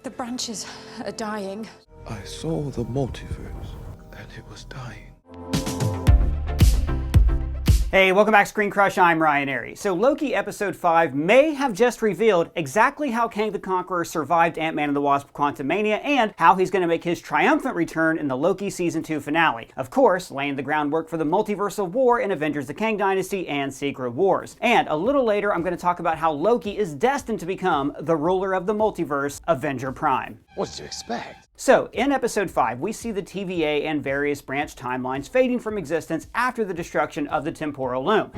The branches are dying. I saw the multiverse, and it was dying. Hey, welcome back to ScreenCrush, I'm Ryan Airy. So Loki Episode 5 may have just revealed exactly how Kang the Conqueror survived Ant-Man and the Wasp Quantumania and how he's going to make his triumphant return in the Loki Season 2 finale. Of course, laying the groundwork for the multiversal war in Avengers the Kang Dynasty and Secret Wars. And a little later, I'm going to talk about how Loki is destined to become the ruler of the multiverse, Avenger Prime. What did you expect? So, in Episode 5, we see the TVA and various branch timelines fading from existence after the destruction of the temporal loom.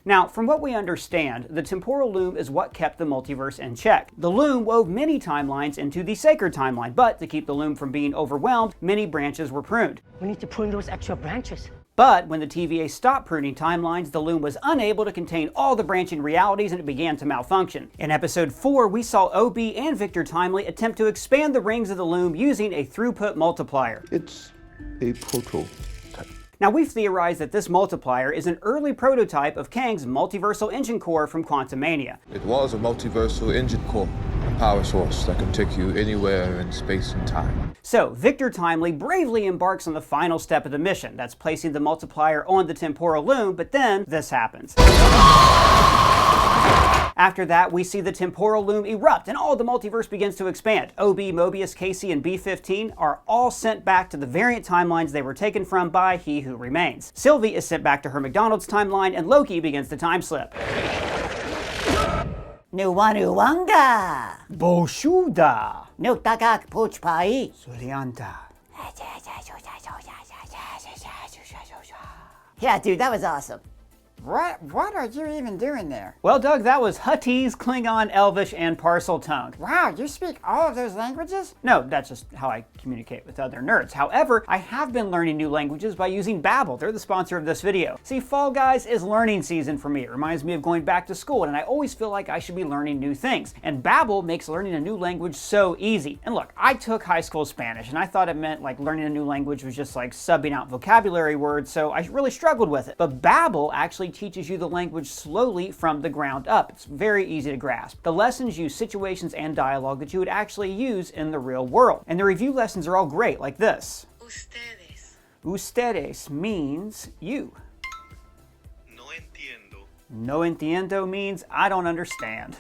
Now, from what we understand, the temporal loom is what kept the multiverse in check. The loom wove many timelines into the sacred timeline, but to keep the loom from being overwhelmed, many branches were pruned. We need to prune those extra branches. But when the TVA stopped pruning timelines, the loom was unable to contain all the branching realities and it began to malfunction. In Episode 4, we saw OB and Victor Timely attempt to expand the rings of the loom using a throughput multiplier. It's a prototype. Now, we've theorized that this multiplier is an early prototype of Kang's multiversal engine core from Quantumania. It was a multiversal engine core, a power source that can take you anywhere in space and time. So, Victor Timely bravely embarks on the final step of the mission. That's placing the multiplier on the temporal loom, but then this happens. After that, we see the temporal loom erupt and all the multiverse begins to expand. OB, Mobius, Casey, and B-15 are all sent back to the variant timelines they were taken from by He Who Remains. Sylvie is sent back to her McDonald's timeline and Loki begins the time slip. Nuwanuwanga! Boshuda! Nuktakak puchpai! Sulianta. Yeah, dude, that was awesome. What are you even doing there? Well, Doug, that was Huttese, Klingon, Elvish, and Parcel Tongue. Wow, you speak all of those languages? No, that's just how I communicate with other nerds. However, I have been learning new languages by using Babbel. They're the sponsor of this video. See, Fall Guys is learning season for me. It reminds me of going back to school, and I always feel like I should be learning new things. And Babbel makes learning a new language so easy. And look, I took high school Spanish, and I thought it meant like learning a new language was just like subbing out vocabulary words, so I really struggled with it. But Babbel actually teaches you the language slowly from the ground up. It's very easy to grasp. The lessons use situations and dialogue that you would actually use in the real world. And the review lessons are all great, like this. Ustedes. Ustedes means you. No entiendo. No entiendo means I don't understand.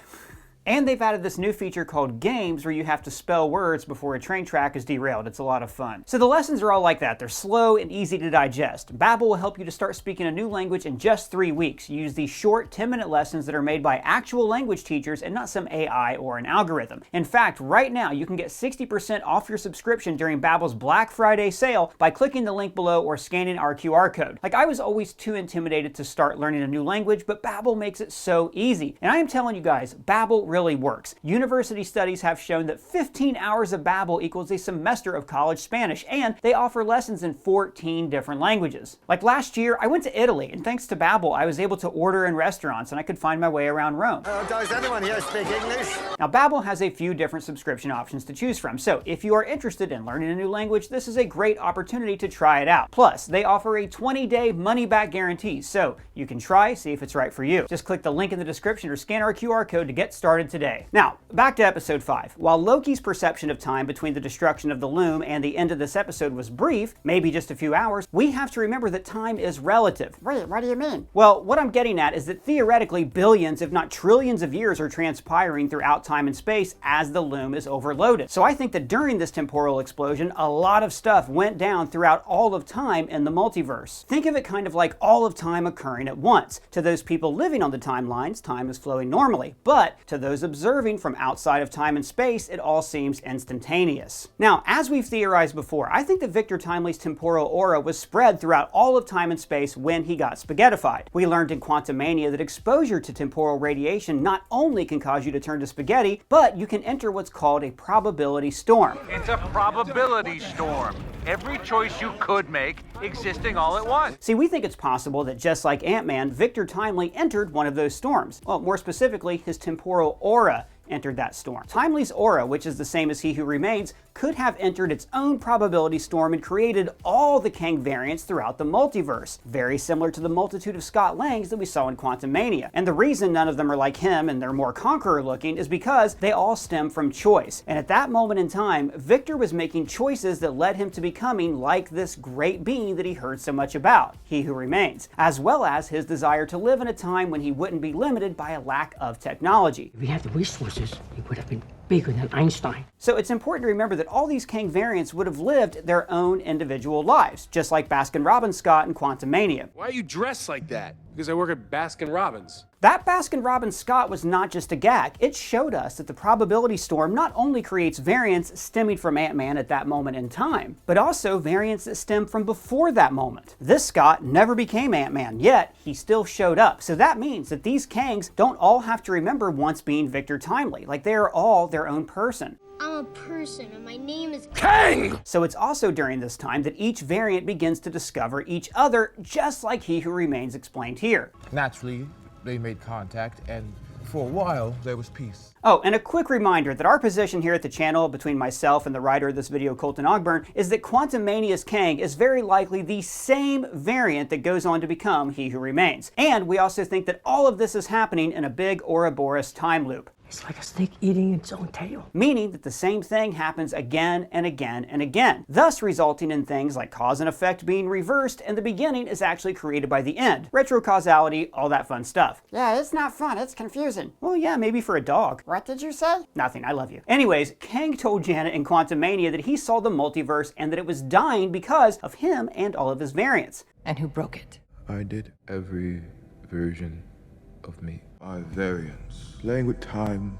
And they've added this new feature called Games where you have to spell words before a train track is derailed. It's a lot of fun. So the lessons are all like that. They're slow and easy to digest. Babbel will help you to start speaking a new language in just 3 weeks. Use these short 10-minute lessons that are made by actual language teachers and not some AI or an algorithm. In fact, right now you can get 60% off your subscription during Babbel's Black Friday sale by clicking the link below or scanning our QR code. Like, I was always too intimidated to start learning a new language, but Babbel makes it so easy. And I am telling you guys, Babbel really works. University studies have shown that 15 hours of Babbel equals a semester of college Spanish, and they offer lessons in 14 different languages. Like last year, I went to Italy, and thanks to Babbel, I was able to order in restaurants, and I could find my way around Rome. Does anyone here speak English? Now, Babbel has a few different subscription options to choose from, so if you are interested in learning a new language, this is a great opportunity to try it out. Plus, they offer a 20-day money-back guarantee, so you can try, see if it's right for you. Just click the link in the description or scan our QR code to get started today. Now, back to Episode 5. While Loki's perception of time between the destruction of the loom and the end of this episode was brief, maybe just a few hours, we have to remember that time is relative. Wait, what do you mean? Well, what I'm getting at is that theoretically billions, if not trillions of years are transpiring throughout time and space as the loom is overloaded. So I think that during this temporal explosion, a lot of stuff went down throughout all of time in the multiverse. Think of it kind of like all of time occurring at once. To those people living on the timelines, time is flowing normally, but to those observing from outside of time and space, it all seems instantaneous. Now, as we've theorized before, I think that Victor Timely's temporal aura was spread throughout all of time and space when he got spaghettified. We learned in Quantumania that exposure to temporal radiation not only can cause you to turn to spaghetti, but you can enter what's called a probability storm. It's a probability storm. Every choice you could make existing all at once. See, we think it's possible that just like Ant-Man, Victor Timely entered one of those storms. Well, more specifically, his temporal aura. entered that storm. Timely's aura, which is the same as He Who Remains, could have entered its own probability storm and created all the Kang variants throughout the multiverse, very similar to the multitude of Scott Langs that we saw in Quantumania. And the reason none of them are like him and they're more Conqueror looking is because they all stem from choice. And at that moment in time, Victor was making choices that led him to becoming like this great being that he heard so much about, He Who Remains, as well as his desire to live in a time when he wouldn't be limited by a lack of technology. If we had the resources, it would have been bigger than Einstein. So it's important to remember that all these Kang variants would have lived their own individual lives, just like Baskin-Robbins Scott in Quantumania. Why are you dressed like that? Because I work at Baskin-Robbins. That Baskin-Robbins Scott was not just a gag. It showed us that the probability storm not only creates variants stemming from Ant-Man at that moment in time, but also variants that stem from before that moment. This Scott never became Ant-Man, yet he still showed up. So that means that these Kangs don't all have to remember once being Victor Timely, like they are all their own person. I'm a person and my name is Kang! So it's also during this time that each variant begins to discover each other, just like He Who Remains explained here. Naturally, they made contact, and for a while, there was peace. Oh, and a quick reminder that our position here at the channel, between myself and the writer of this video, Colton Ogburn, is that Quantumania's Kang is very likely the same variant that goes on to become He Who Remains. And we also think that all of this is happening in a big Ouroboros time loop. It's like a snake eating its own tail. Meaning that the same thing happens again and again and again, thus resulting in things like cause and effect being reversed, and the beginning is actually created by the end. Retrocausality, all that fun stuff. Yeah, it's not fun. It's confusing. Well, yeah, maybe for a dog. What did you say? Nothing, I love you. Anyways, Kang told Janet in Quantumania that he saw the multiverse and that it was dying because of him and all of his variants. And who broke it? I did every version of me. My variants, playing with time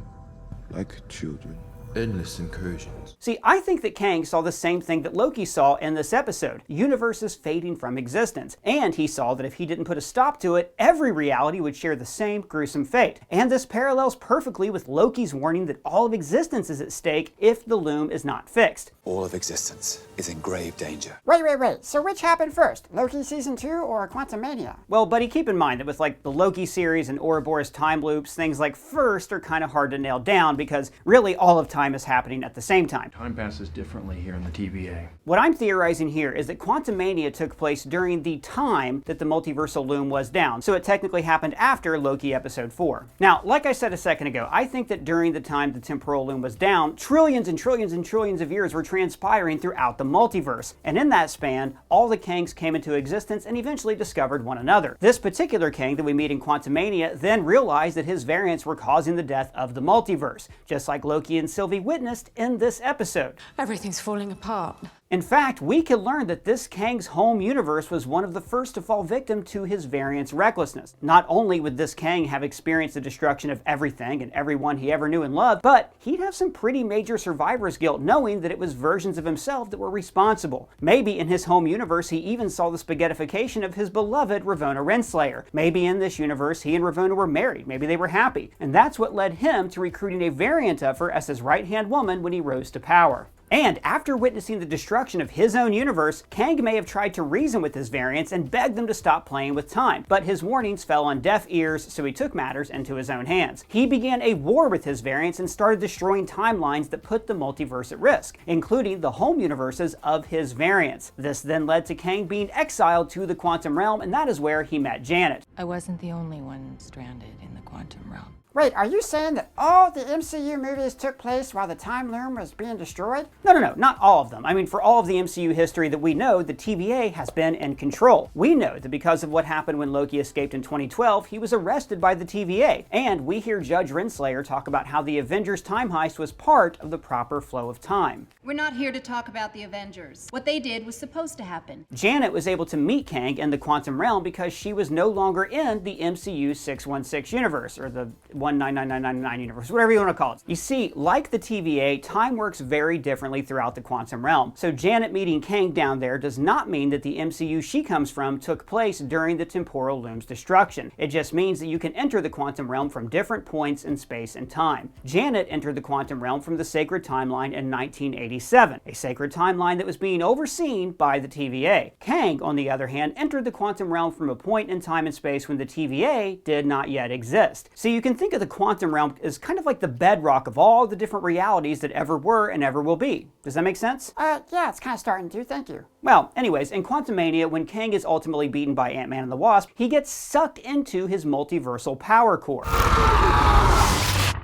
like children. Endless incursions. See, I think that Kang saw the same thing that Loki saw in this episode, universes fading from existence. And he saw that if he didn't put a stop to it, every reality would share the same gruesome fate. And this parallels perfectly with Loki's warning that all of existence is at stake if the loom is not fixed. All of existence is in grave danger. Wait. So which happened first? Loki Season 2 or Quantumania? Well, buddy, keep in mind that with like the Loki series and Ouroboros time loops, things like first are kind of hard to nail down because really all of time is happening at the same time. Time passes differently here in the TVA. What I'm theorizing here is that Quantumania took place during the time that the multiversal loom was down, so it technically happened after Loki episode 4. Now, like I said a second ago, I think that during the time the temporal loom was down, trillions and trillions and trillions of years were transpiring throughout the multiverse, and in that span, all the Kangs came into existence and eventually discovered one another. This particular Kang that we meet in Quantumania then realized that his variants were causing the death of the multiverse, just like Loki and Sylvie witnessed in this episode. Everything's falling apart. In fact, we can learn that this Kang's home universe was one of the first to fall victim to his variant's recklessness. Not only would this Kang have experienced the destruction of everything and everyone he ever knew and loved, but he'd have some pretty major survivor's guilt knowing that it was versions of himself that were responsible. Maybe in his home universe he even saw the spaghettification of his beloved Ravonna Renslayer. Maybe in this universe he and Ravonna were married. Maybe they were happy. And that's what led him to recruiting a variant of her as his right-hand woman when he rose to power. And after witnessing the destruction of his own universe, Kang may have tried to reason with his variants and begged them to stop playing with time, but his warnings fell on deaf ears, so he took matters into his own hands. He began a war with his variants and started destroying timelines that put the multiverse at risk, including the home universes of his variants. This then led to Kang being exiled to the quantum realm, and that is where he met Janet. I wasn't the only one stranded in the quantum realm. Wait, are you saying that all the MCU movies took place while the time loom was being destroyed? No, not all of them. I mean, for all of the MCU history that we know, the TVA has been in control. We know that because of what happened when Loki escaped in 2012, he was arrested by the TVA. And we hear Judge Renslayer talk about how the Avengers time heist was part of the proper flow of time. We're not here to talk about the Avengers. What they did was supposed to happen. Janet was able to meet Kang in the quantum realm because she was no longer in the MCU 616 universe, or the 199999 universe, whatever you want to call it. You see, like the TVA, time works very differently throughout the quantum realm. So Janet meeting Kang down there does not mean that the MCU she comes from took place during the temporal loom's destruction. It just means that you can enter the quantum realm from different points in space and time. Janet entered the quantum realm from the sacred timeline in 1987, a sacred timeline that was being overseen by the TVA. Kang, on the other hand, entered the quantum realm from a point in time and space when the TVA did not yet exist. So you can think think of the quantum realm as kind of like the bedrock of all the different realities that ever were and ever will be. Does that make sense? Yeah, it's kind of starting to. Thank you. Well, anyways, in Quantumania, when Kang is ultimately beaten by Ant-Man and the Wasp, he gets sucked into his multiversal power core.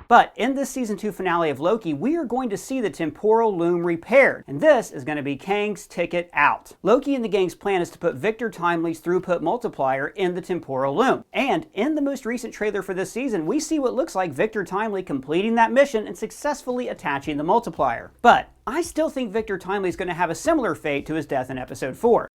But in this season 2 finale of Loki, we are going to see the temporal loom repaired, and this is going to be Kang's ticket out. Loki and the gang's plan is to put Victor Timely's throughput multiplier in the temporal loom. And in the most recent trailer for this season, we see what looks like Victor Timely completing that mission and successfully attaching the multiplier. But I still think Victor Timely is going to have a similar fate to his death in episode 4.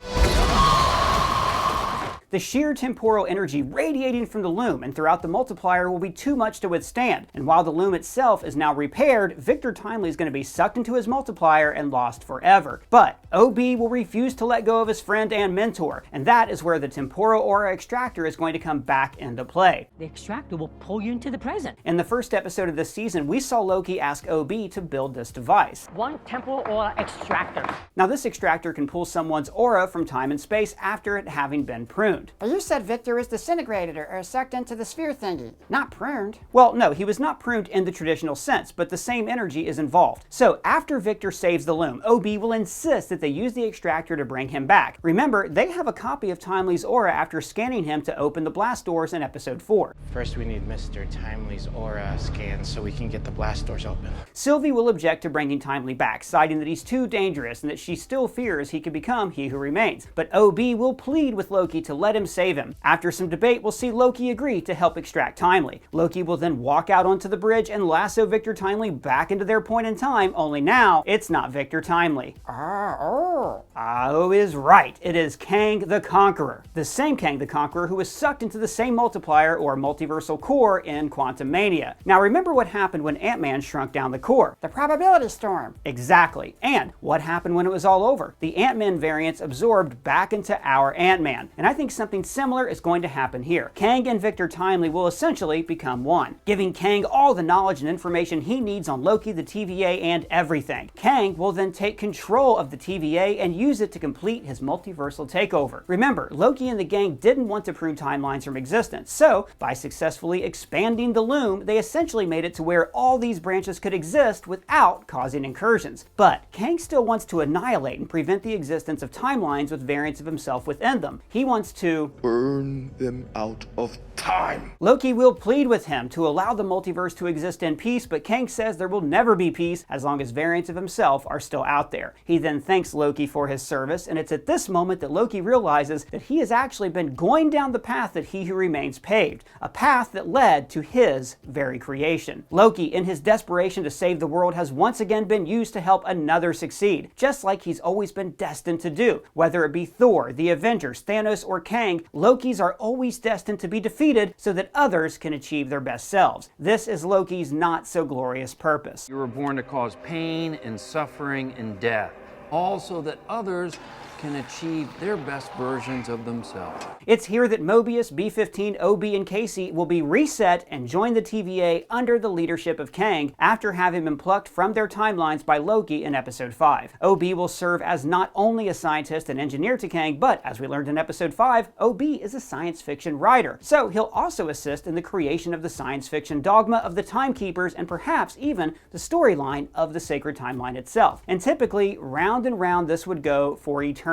The sheer temporal energy radiating from the loom and throughout the multiplier will be too much to withstand, and while the loom itself is now repaired, Victor Timely is going to be sucked into his multiplier and lost forever. But OB will refuse to let go of his friend and mentor, and that is where the temporal aura extractor is going to come back into play. The extractor will pull you into the present. In the first episode of this season, we saw Loki ask OB to build this device. One temporal aura extractor. Now this extractor can pull someone's aura from time and space after it having been pruned. But you said Victor was disintegrated or sucked into the sphere thingy, not pruned. Well, no, he was not pruned in the traditional sense, but the same energy is involved. So after Victor saves the loom, OB will insist that they use the extractor to bring him back. Remember, they have a copy of Timely's aura after scanning him to open the blast doors in episode 4. First we need Mr. Timely's aura scanned so we can get the blast doors open. Sylvie will object to bringing Timely back, citing that he's too dangerous and that she still fears he could become He Who Remains. But OB will plead with Loki to let him save him. After some debate, we'll see Loki agree to help extract Timely. Loki will then walk out onto the bridge and lasso Victor Timely back into their point in time, only now it's not Victor Timely. Oh is right, it is Kang the Conqueror. The same Kang the Conqueror who was sucked into the same multiplier or multiversal core in Quantumania. Now remember what happened when Ant-Man shrunk down the core. The probability storm. Exactly. And what happened when it was all over? The Ant-Man variants absorbed back into our Ant-Man. And I think something similar is going to happen here. Kang and Victor Timely will essentially become one, giving Kang all the knowledge and information he needs on Loki, the TVA, and everything. Kang will then take control of the TVA and use it to complete his multiversal takeover. Remember, Loki and the gang didn't want to prune timelines from existence, so by successfully expanding the loom, they essentially made it to where all these branches could exist without causing incursions. But Kang still wants to annihilate and prevent the existence of timelines with variants of himself within them. He wants to burn them out of time. Loki will plead with him to allow the multiverse to exist in peace, but Kang says there will never be peace as long as variants of himself are still out there. He then thanks Loki for his service, and it's at this moment that Loki realizes that he has actually been going down the path that He Who Remains paved, a path that led to his very creation. Loki, in his desperation to save the world, has once again been used to help another succeed, just like he's always been destined to do. Whether it be Thor, the Avengers, Thanos, or Kang, Lokis are always destined to be defeated so that others can achieve their best selves. This is Loki's not so glorious purpose. You were born to cause pain and suffering and death, all so that others can achieve their best versions of themselves. It's here that Mobius, B-15, OB, and Casey will be reset and join the TVA under the leadership of Kang after having been plucked from their timelines by Loki in episode 5. OB will serve as not only a scientist and engineer to Kang, but as we learned in episode 5, OB is a science fiction writer. So he'll also assist in the creation of the science fiction dogma of the Timekeepers and perhaps even the storyline of the sacred timeline itself. And typically, round and round this would go for eternities.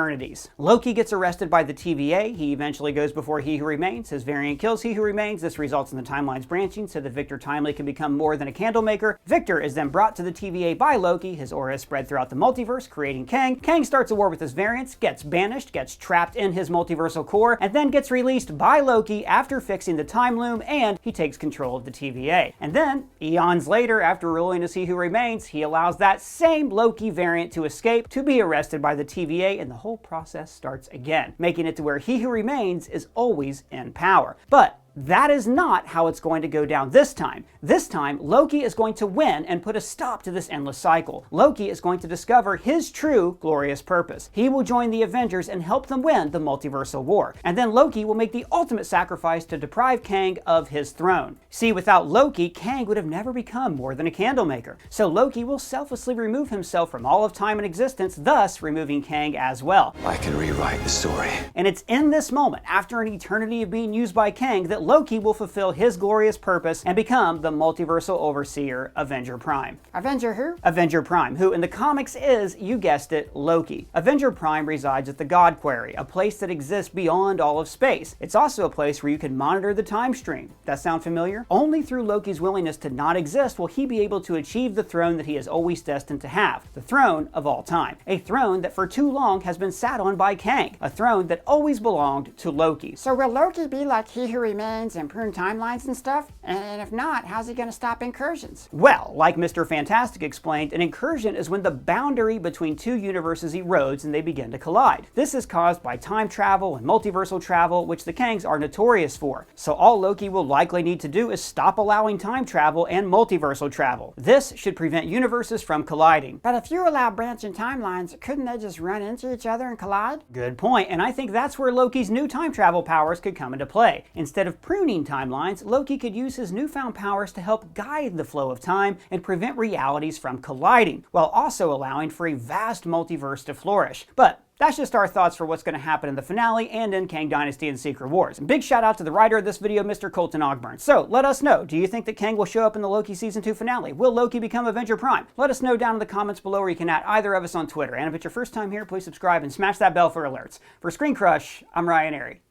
Loki gets arrested by the TVA. He eventually goes before He Who Remains. His variant kills He Who Remains. This results in the timelines branching so that Victor Timely can become more than a candle maker. Victor is then brought to the TVA by Loki. His aura is spread throughout the multiverse, creating Kang. Kang starts a war with his variants, gets banished, gets trapped in his multiversal core, and then gets released by Loki after fixing the time loom, and he takes control of the TVA. And then, eons later, after ruling as He Who Remains, he allows that same Loki variant to escape, to be arrested by the TVA, and the whole process starts again, making it to where He Who Remains is always in power. But that is not how it's going to go down this time. This time, Loki is going to win and put a stop to this endless cycle. Loki is going to discover his true glorious purpose. He will join the Avengers and help them win the multiversal war. And then Loki will make the ultimate sacrifice to deprive Kang of his throne. See, without Loki, Kang would have never become more than a candle maker. So Loki will selflessly remove himself from all of time and existence, thus removing Kang as well. I can rewrite the story. And it's in this moment, after an eternity of being used by Kang, that Loki will fulfill his glorious purpose and become the multiversal overseer, Avenger Prime. Avenger who? Avenger Prime, who in the comics is, you guessed it, Loki. Avenger Prime resides at the God Quarry, a place that exists beyond all of space. It's also a place where you can monitor the time stream. That sound familiar? Only through Loki's willingness to not exist will he be able to achieve the throne that he is always destined to have, the throne of all time. A throne that for too long has been sat on by Kang, a throne that always belonged to Loki. So will Loki be like He Who Remains and prune timelines and stuff? And if not, how's he gonna stop incursions? Well, like Mr. Fantastic explained, an incursion is when the boundary between two universes erodes and they begin to collide. This is caused by time travel and multiversal travel, which the Kangs are notorious for. So all Loki will likely need to do is stop allowing time travel and multiversal travel. This should prevent universes from colliding. But if you allow branching timelines, couldn't they just run into each other and collide? Good point, and I think that's where Loki's new time travel powers could come into play. Instead of pruning timelines, Loki could use his newfound powers to help guide the flow of time and prevent realities from colliding, while also allowing for a vast multiverse to flourish. But that's just our thoughts for what's going to happen in the finale and in Kang Dynasty and Secret Wars. And big shout out to the writer of this video, Mr. Colton Ogburn. So let us know, do you think that Kang will show up in the Loki Season 2 finale? Will Loki become Avenger Prime? Let us know down in the comments below, or you can at either of us on Twitter. And if it's your first time here, please subscribe and smash that bell for alerts. For ScreenCrush, I'm Ryan Airy.